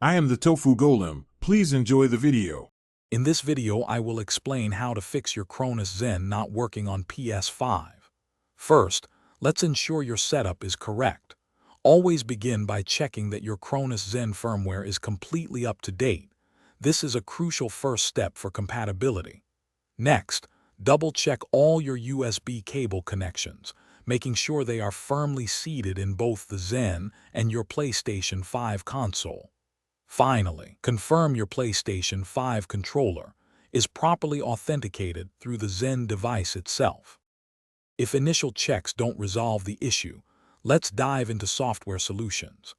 I am the Tofu Golem. Please enjoy the video. In this video, I will explain how to fix your Cronus Zen not working on PS5. First, let's ensure your setup is correct. Always begin by checking that your Cronus Zen firmware is completely up to date. This is a crucial first step for compatibility. Next, double-check all your USB cable connections, making sure they are firmly seated in both the Zen and your PlayStation 5 console. Finally, confirm your PlayStation 5 controller is properly authenticated through the Zen device itself. If initial checks don't resolve the issue, let's dive into software solutions.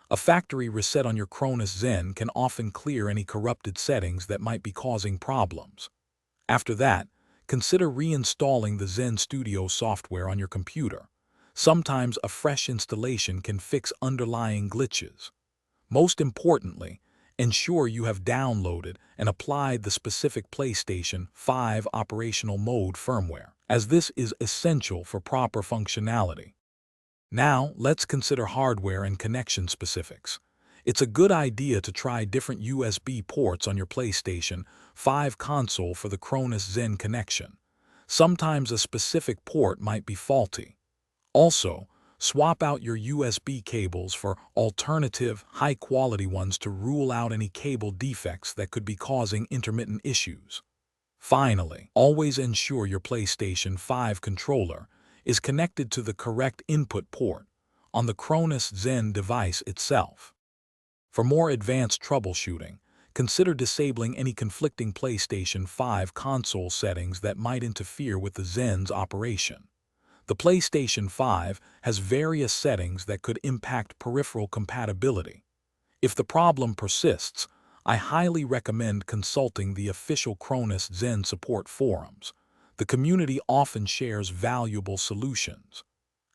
A factory reset on your Cronus Zen can often clear any corrupted settings that might be causing problems. After that, consider reinstalling the Zen Studio software on your computer. Sometimes a fresh installation can fix underlying glitches. Most importantly, ensure you have downloaded and applied the specific PlayStation 5 operational mode firmware, as this is essential for proper functionality. Now, let's consider hardware and connection specifics. It's a good idea to try different USB ports on your PlayStation 5 console for the Cronus Zen connection. Sometimes a specific port might be faulty. Also, swap out your USB cables for alternative, high-quality ones to rule out any cable defects that could be causing intermittent issues. Finally, always ensure your PlayStation 5 controller is connected to the correct input port on the Cronus Zen device itself. For more advanced troubleshooting, consider disabling any conflicting PlayStation 5 console settings that might interfere with the Zen's operation. The PlayStation 5 has various settings that could impact peripheral compatibility. If the problem persists, I highly recommend consulting the official Cronus Zen support forums. The community often shares valuable solutions.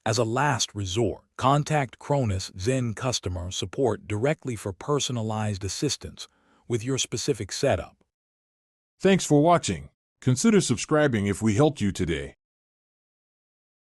As a last resort, contact Cronus Zen customer support directly for personalized assistance with your specific setup. Thanks for watching. Consider subscribing if we helped you today.